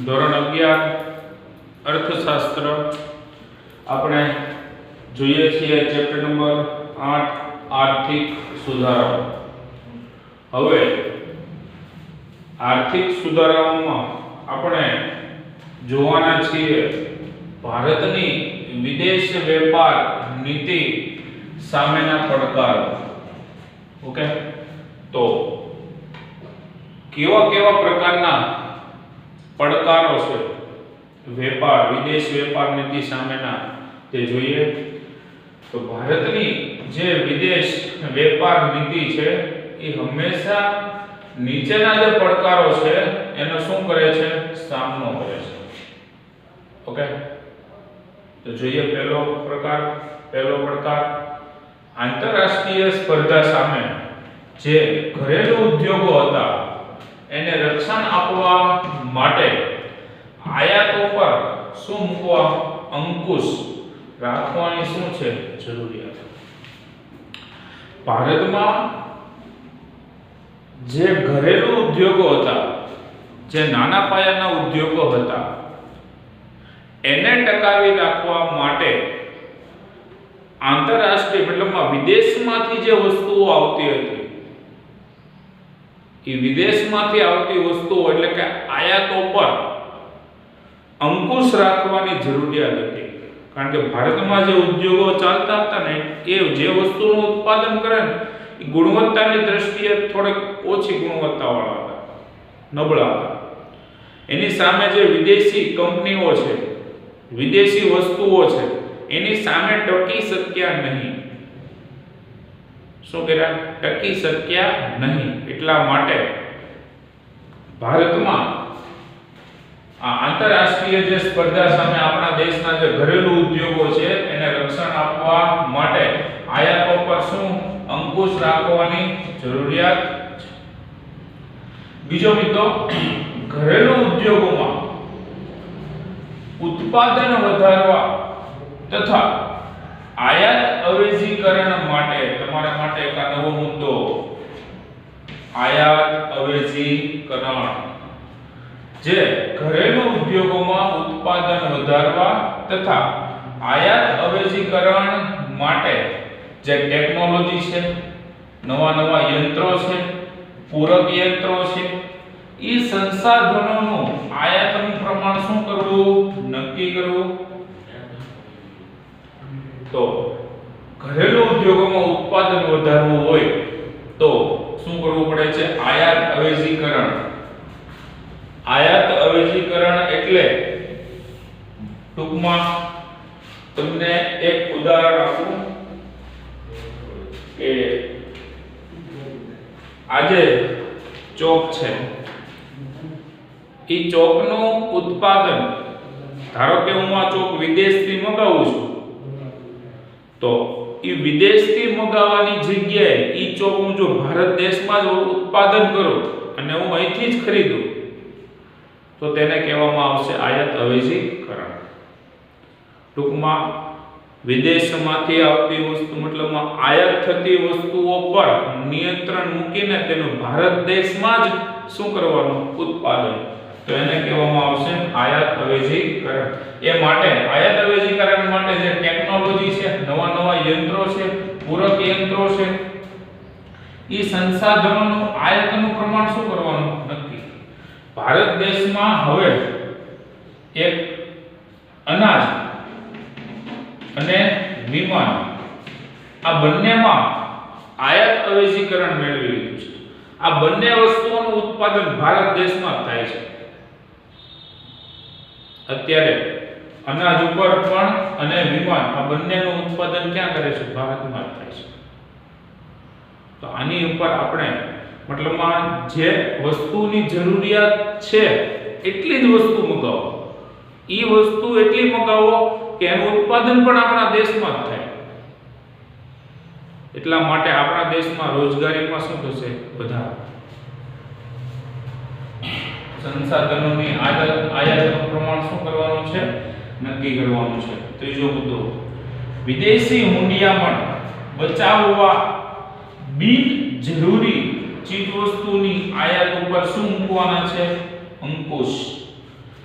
ધોરણ 11 અર્થશાસ્ત્ર આપણે જોઈએ છીએ ચેપ્ટર નંબર 8 આર્થિક સુધારાઓ। હવે આર્થિક સુધારાઓમાં આપણે જોવાના છીએ ભારતની વિદેશ વેપાર નીતિ સામેના પડકારો। ઓકે, તો કેવા કેવા પ્રકારના પડકારો છે વેપાર વિદેશ વેપાર નીતિ સામેના તે જોઈએ। તો ભારતની જે વિદેશ વેપાર નીતિ છે એ હંમેશા નીચેના જે પડકારો છે એનો શું કરે છે, સામનો કરે છે। ઓકે, તો જોઈએ પહેલો પડકાર આંતરરાષ્ટ્રીય સ્પર્ધા સામે જે ઘરેલુ ઉદ્યોગો હતા એને રક્ષણ આપવા માટે આયાતો પર શું મૂકવા, અંકુશ રાખવાની શું છે જરૂરિયાત। ભારતમાં જે ઘરેલુ ઉદ્યોગો હતા, જે નાના પાયાના ઉદ્યોગો હતા, એને ટકાવી રાખવા માટે આંતરરાષ્ટ્રીય મતલબમાં વિદેશમાંથી જે વસ્તુઓ આવતી હતી એ વિદેશમાંથી આવતી વસ્તુઓ એટલે કે આયાતો પર અંકુશ રાખવાની જરૂરિયાત હતી। કારણ કે ભારતમાં જે ઉદ્યોગો ચાલતા હતા ને એ જે વસ્તુનું ઉત્પાદન કરે ને એ ગુણવત્તાની દ્રષ્ટિએ થોડીક ઓછી ગુણવત્તાવાળા હતા, નબળા હતા। એની સામે જે વિદેશી કંપનીઓ છે, વિદેશી વસ્તુઓ છે, એની સામે ટકી શક્યા નહીં। શું કર્યા? ટકી શક્યા નહીં। એટલા માટે ભારતમાં આ આંતરરાષ્ટ્રીય જે સ્પર્ધા સામે આપણા દેશના જે ઘરેલુ ઉદ્યોગો છે એને રક્ષણ આપવા માટે આયાતો પર શું અંકુશ રાખવાની જરૂરિયાત છે। બીજો મુદ્દો, ઘરેલુ ઉદ્યોગોમાં ઉત્પાદન વધારવા તથા આયાત અવેજીકરણ માટે તમારા માટે એક નવો મુદ્દો, આયાત અવેજીકરણ। જે ઘરેલુ ઉદ્યોગોમાં ઉત્પાદન વધારવા તથા આયાત અવેજીકરણ માટે જે ટેકનોલોજી છે, નવા યંત્રો છે, પૂરક યંત્રો છે, એ સંસાધનોનું આયાતનું પ્રમાણ શું કરવું, નક્કી કરવું। તો ઘરેલુ ઉદ્યોગોમાં ઉત્પાદન વધારવું હોય તો શું કરવું પડે છે, આયાત અવેજીકરણ। આયાત અવેજીકરણ એટલે ટૂંકમાં તમને એક ઉદાહરણ આપું કે આજે ચોક છે, એ ચોકનું ઉત્પાદન ધારો કે હું આ ચોક વિદેશથી મંગાવું છું તો એ વિદેશથી મંગાવવાની જગ્યાએ એ ચોક હું જો ભારત દેશમાં જ ઉત્પાદન કરું અને હું અહીંથી જ ખરીદું તો તેને કહેવામાં આવશે આયાત અવેજીકરણ। ટૂંકમાં વિદેશમાંથી આવતી વસ્તુ મતલબમાં આયાત થતી વસ્તુઓ પર નિયંત્રણ મૂકીને તેનું ભારત દેશમાં જ શું કરવાનું, ઉત્પાદન, તો એને કહેવામાં આવશે આયાત અવેજીકરણ। એ માટે આયાત અવેજીકરણ માટે જે ટેકનોલોજી છે, નવા યંત્રો છે, પૂરક યંત્રો છે, એ સંસાધનોનું આયાતનું પ્રમાણ શું કરવાનું, નક્કી। ભારત દેશમાં હવે એક અનાજ અને વિમાન આ બંનેમાં આયાત અવેજીકરણ મેળવી લીધું છે। આ બંને વસ્તુઓનું ઉત્પાદન ભારત દેશમાં થાય છે। અત્યારે અનાજ ઉપર પણ અને વિમાન આ બંનેનું ઉત્પાદન ક્યાં કરે છે, ભારતમાં થાય છે। તો આની ઉપર આપણે મતલબમાં જે વસ્તુની જરૂરિયાત છે એટલી જ વસ્તુ મંગાવો, એ વસ્તુ એટલી મંગાવો કે એનું ઉત્પાદન પણ આપણા દેશમાં જ થાય। એટલા માટે આપણા દેશમાં રોજગારીમાં શું થશે, વધારો। સંસાધનોની આયાતનું પ્રમાણ શું કરવાનું છે, નક્કી કરવાનું છે। ત્રીજો મુદ્દો, વિદેશી હુંડિયામણ બચાવવા બિનજરૂરી ચીજવસ્તુની આયાત ઉપર શું મૂકવાના છે, અંકુશ।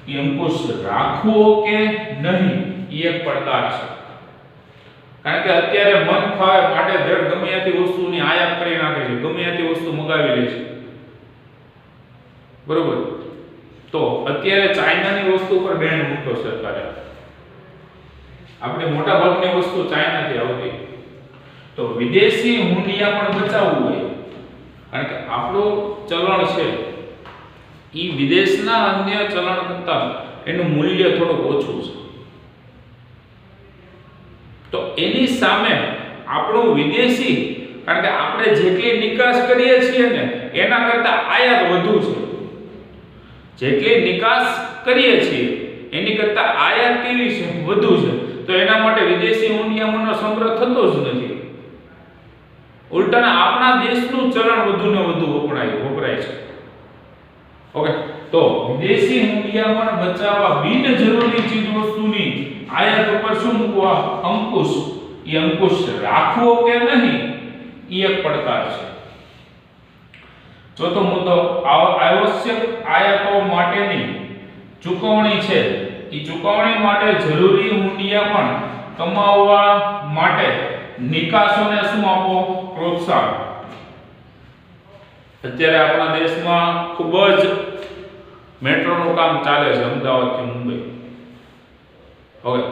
એ અંકુશ રાખવો કે નહીં એ એક પડકાર છે. કારણ કે અત્યારે મન ફાવે માટે ધડ ગમે ત્યાંથી વસ્તુની આયાત કરી નાખે છે, ગમે ત્યાંથી વસ્તુ મંગાવી લે છે, બરોબર. તો અત્યારે ચાઇનાની વસ્તુ પર બેન મૂક્યો સરકારે. આપણે મોટા ભાગની વસ્તુ ચાઇનાથી આવતી. તો વિદેશી હુંડિયા પણ બચાવવું હોય, કારણ કે આપણું ચલણ છે એ વિદેશના અન્ય ચલણ કરતા એનું મૂલ્ય થોડું ઓછું છે. તો એની સામે આપણું વિદેશી, કારણ કે આપણે જેટલી નિકાસ કરીએ છીએ ને એના કરતા આયાત વધુ છે. જેટલી નિકાસ કરીએ છીએ એની કરતા આયાત કેવી છે? વધુ છે. તો એના માટે વિદેશી હુંડિયામણનો સંગ્રહ થતો જ નથી. ઉલટાના આપણા દેશનું ચલણ વધુ ને વધુ વપરાય છે. ઓકે, તો વિદેશી હુંડિયામણ બચાવવા બિનજરૂરી ચીજ વસ્તુની આયાત ઉપર શું મૂકવા? અંકુશ. એ અંકુશ રાખવો કે નહીં એ એક પડકાર છે. ચોથો મુદ્દો, આવશ્યક આયાતો માટેની ચૂકવણી છે. એ ચૂકવણી માટે જરૂરી હુંડિયામણ કમાવવા માટે નિકાસોને શું આપો? પ્રોત્સાહન. અત્યારે આપણા દેશમાં ખૂબ જ મેટ્રોનું કામ ચાલે છે, અમદાવાદથી મુંબઈ. ઓકે,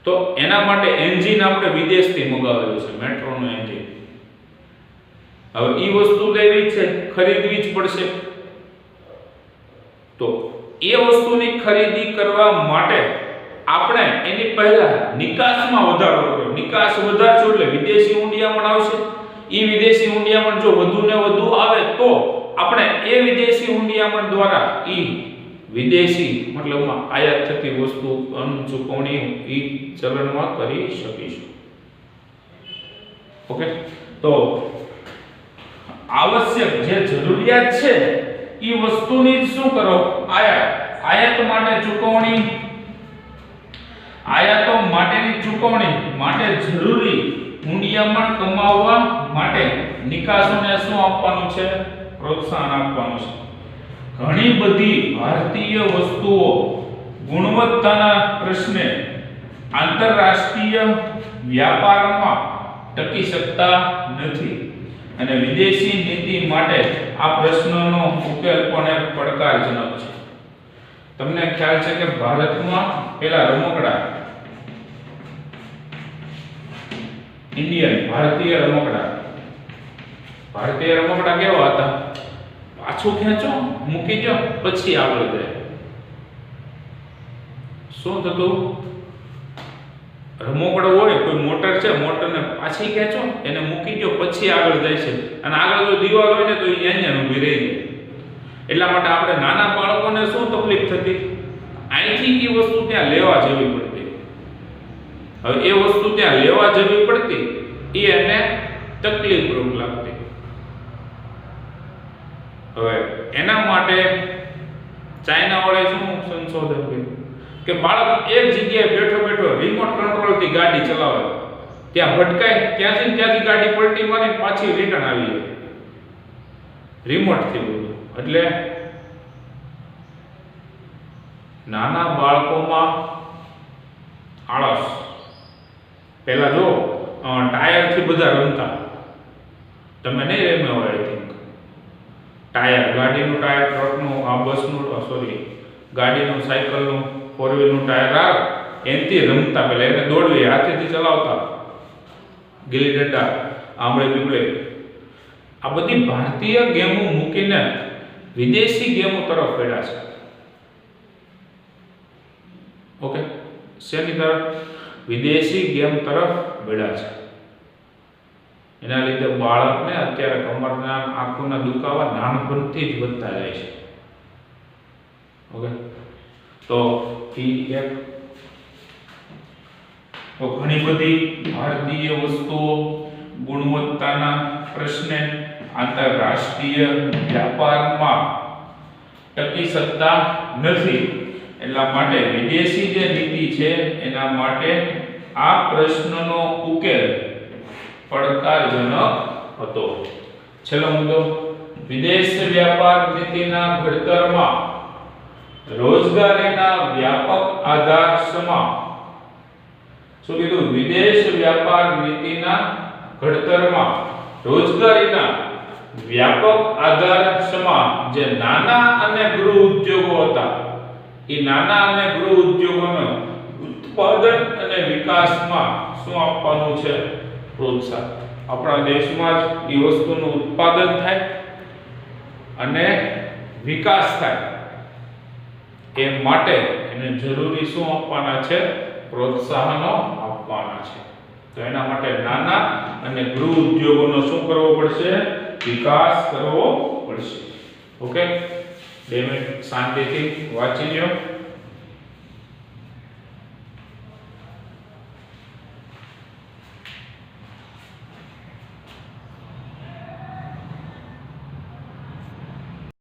તો એના માટે એન્જિન આપણે વિદેશથી મંગાવેલું છે, મેટ્રોનું એન્જિન. હવે એ વસ્તુ લેવી છે, ખરીદવી જ પડશે. તો એ વસ્તુની ખરીદી કરવા માટે આપણે એની પહેલા નિકાસમાં વધારો કર્યો. નિકાસ વધારશો એટલે વિદેશી હુંડિયામણ આવશે. એ વિદેશી હુંડિયામણ જો વધુ ને વધુ આવે તો આપણે એ વિદેશી હુંડિયામણ દ્વારા એ વિદેશી મતલબમાં આયાત થતી વસ્તુ ચૂકવણી એ ચલણમાં કરી શકીશું. ઓકે, તો આવશ્યક જે જરૂરિયાત છે એ વસ્તુની શું કરો? આયાત માટે ચૂકવણી. આયાતો માટેની ચૂકવણી માટે જરૂરી હુંડિયામણ કમાવવા માટે નિકાસોને શું આપવાનું છે? પ્રોત્સાહન આપવાનું છે. ઘણી બધી ભારતીય વસ્તુઓ ગુણવત્તાના પ્રશ્ને આંતરરાષ્ટ્રીય વ્યાપારમાં ટકી શકતા નથી અને વિદેશી નીતિ માટે આ પ્રશ્નનો ઉકેલ પણ એક પડકારજનક છે. તમને ખ્યાલ છે કે ભારતમાં પેલા રમકડા ભારતીય રમકડા કેવા હતા? પાછું ખેંચો, મૂકી દો, પછી આગળ જાય. શું થતું? રમકડો હોય, કોઈ મોટર છે, મોટરને પાછી ખેંચો, એને મૂકી દો, પછી આગળ જાય છે. અને આગળ જો દીવાલ હોય ને તો એ અહીંયા ઊભી રહી જાય. એટલા માટે આપણે નાના બાળકોને શું તકલીફ થતી? અહીંથી એ વસ્તુ ત્યાં લેવા જવી પડતી. હવે એ વસ્તુ ત્યાં લેવા જવી પડતી એ એને તકલીફરૂપ લાગતી. હવે એના માટે ચાઇના વાળાએ શું સંશોધન કર્યું કે બાળક એક જગ્યાએ બેઠો બેઠો રિમોટ કંટ્રોલથી ગાડી ચલાવે, ત્યાં ભટકાય, ત્યાંથી ગાડી પલટી મારી પાછી રિટર્ન આવી જાય રિમોટથી બધું. એટલે નાના બાળકોમાં આળસ. પહેલા જો ટાયરથી બધા રમતા, તમે નહીં રમ્યા હોય આઈ થિંક. ટાયર, ગાડીનું ટાયર, ટ્રકનું, આ બસનું, સોરી ગાડીનું, સાયકલનું, ફોર વ્હીલનું ટાયર આવે એનાથી રમતા. પહેલા એને દોડવી, હાથેથી ચલાવતા, ગિલ્લી દંડા, આંબળે પીપળે. આ બધી ભારતીય ગેમો મૂકીને વિદેશી ગેમો તરફ વળ્યા છે. ઓકે, શેની તરફ? વિદેશી ગેમ તરફ વળ્યા છે. એના લીધે બાળકને અત્યારે કમરના, આંખોના દુખાવા નાનપણથી જ વધતા જાય છે. ઓકે, તો એક તો ઘણી બધી ભારતીય વસ્તુઓ ગુણવત્તાના પ્રશ્ને આંતરરાષ્ટ્રીય વ્યાપારમાં ટકી શકતા નથી. એટલા માટે વિદેશી જે નીતિ છે એના માટે આ પ્રશ્નનો ઉકેલ પડકારજનક હતો. છેલ્લો મુદ્દો, વિદેશ વ્યાપાર નીતિના ઘડતરમાં રોજગારીના વ્યાપક આધાર સમા શું કીધું વિદેશ વ્યાપાર નીતિના ઘડતરમાં રોજગારીના વ્યાપક આધાર સમા જે નાના અને ગૃહ ઉદ્યોગો હતા એ નાના અને ગૃહ ઉદ્યોગોનો ઉત્પાદન અને વિકાસમાં શું આપવાનું છે પ્રોત્સાહન આપણા દેશમાં જ એ વસ્તુનું ઉત્પાદન થાય અને વિકાસ થાય એ માટે એને જરૂરી શું આપવાના છે પ્રોત્સાહનો આપવાના છે તો એના માટે નાના અને ગૃહ ઉદ્યોગોનો શું કરવો પડશે વિકાસ કરવો પડશે ઓકે 2 મિનિટ શાંતિથી વાંચી લ્યો